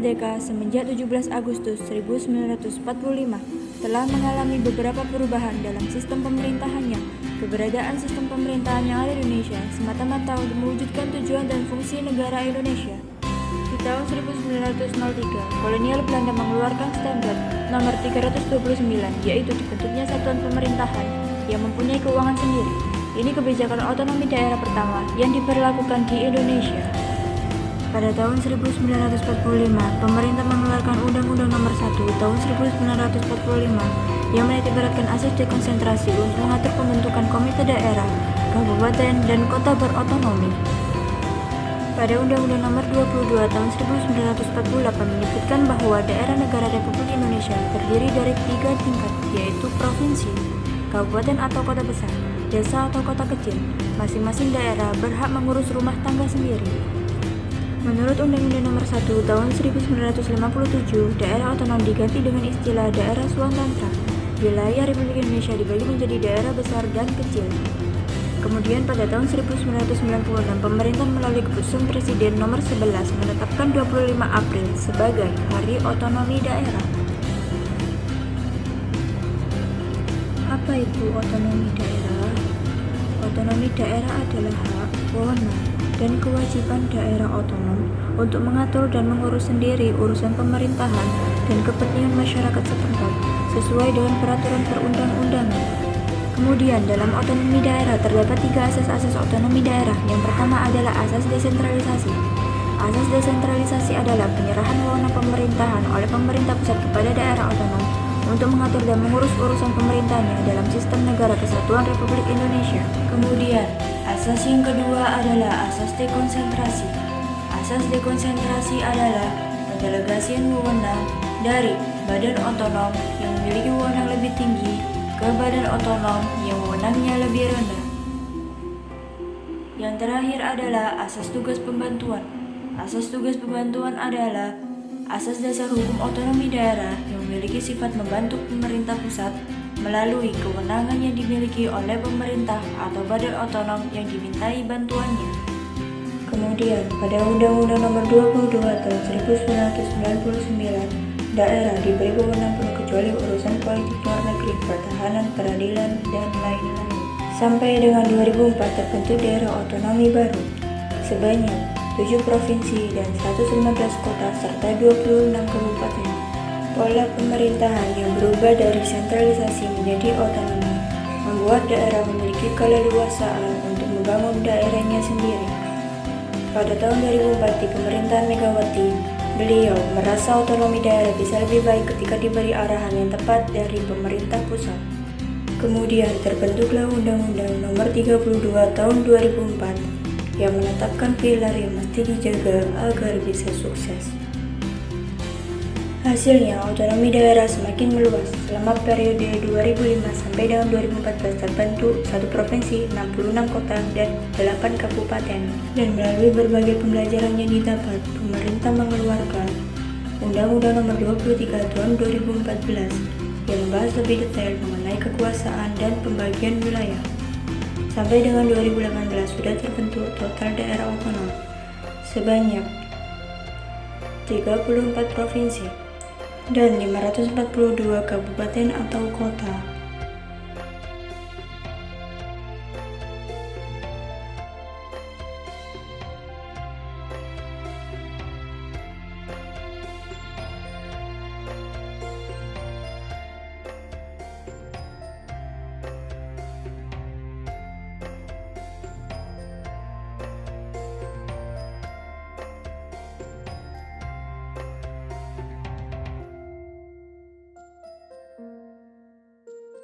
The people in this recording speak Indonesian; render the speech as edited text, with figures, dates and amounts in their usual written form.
merdeka semenjak 17 Agustus 1945 telah mengalami beberapa perubahan dalam sistem pemerintahannya. Keberadaan sistem pemerintahan yang ada di Indonesia semata-mata untuk mewujudkan tujuan dan fungsi negara Indonesia. Di tahun 1903, kolonial Belanda mengeluarkan Standar Nomor 329, yaitu dibentuknya satuan pemerintahan yang mempunyai keuangan sendiri. Ini kebijakan otonomi daerah pertama yang diberlakukan di Indonesia. Pada tahun 1945, pemerintah mengeluarkan Undang-Undang Nomor 1 Tahun 1945 yang menitikberatkan asas dekonsentrasi untuk mengatur pembentukan komite daerah, kabupaten, dan kota berotonomi. Pada Undang-Undang Nomor 22 Tahun 1948 menyebutkan bahwa daerah negara Republik Indonesia terdiri dari 3 tingkat, yaitu provinsi, kabupaten atau kota besar, desa atau kota kecil. Masing-masing daerah berhak mengurus rumah tangga sendiri. Menurut Undang-Undang Nomor 1 Tahun 1957, daerah otonom diganti dengan istilah daerah swatantra. Wilayah Republik Indonesia dibagi menjadi daerah besar dan kecil. Kemudian pada tahun 1996, pemerintah melalui Keputusan Presiden Nomor 11 menetapkan 25 April sebagai Hari Otonomi Daerah. Apa itu otonomi daerah? Otonomi daerah adalah hak, wewenang, dan kewajiban daerah otonom untuk mengatur dan mengurus sendiri urusan pemerintahan dan kepentingan masyarakat setempat sesuai dengan peraturan perundang-undangan. Kemudian dalam otonomi daerah terdapat 3 asas-asas otonomi daerah. Yang pertama adalah asas desentralisasi. Asas desentralisasi adalah penyerahan wewenang pemerintahan oleh pemerintah pusat kepada daerah otonom untuk mengatur dan mengurus urusan pemerintahnya dalam sistem negara kesatuan Republik Indonesia. Kemudian, asas yang kedua adalah asas dekonsentrasi. Asas dekonsentrasi adalah pendelegasian wewenang dari badan otonom yang memiliki wewenang lebih tinggi ke badan otonom yang wewenangnya lebih rendah. Yang terakhir adalah asas tugas pembantuan. Asas tugas pembantuan adalah asas dasar hukum otonomi daerah yang memiliki sifat membantu pemerintah pusat melalui kewenangan yang dimiliki oleh pemerintah atau badan otonom yang dimintai bantuannya. Kemudian, pada Undang-Undang Nomor 22 Tahun 1999, daerah diberi wewenang penuh kecuali urusan politik luar negeri, pertahanan, peradilan, dan lain-lain. Sampai dengan 2004 terbentuk daerah otonomi baru sebanyak 7 provinsi dan 119 kota serta 26 kabupaten. Pola pemerintahan yang berubah dari sentralisasi menjadi otonomi membuat daerah memiliki keleluasaan untuk membangun daerahnya sendiri. Pada tahun 2004 di pemerintahan Megawati, beliau merasa otonomi daerah bisa lebih baik ketika diberi arahan yang tepat dari pemerintah pusat. Kemudian terbentuklah Undang-Undang Nomor 32 Tahun 2004 yang menetapkan pilar yang mesti dijaga agar bisa sukses. Hasilnya, otonomi daerah semakin meluas. Selama periode 2005 sampai dengan 2014 terbentuk 1 provinsi, 66 kota, dan 8 kabupaten. Dan melalui berbagai pembelajaran yang didapat, pemerintah mengeluarkan Undang-Undang Nomor 23 Tahun 2014 yang membahas lebih detail mengenai kekuasaan dan pembagian wilayah. Sampai dengan 2018 sudah terbentuk total daerah otonom sebanyak 34 provinsi dan 542 kabupaten atau kota.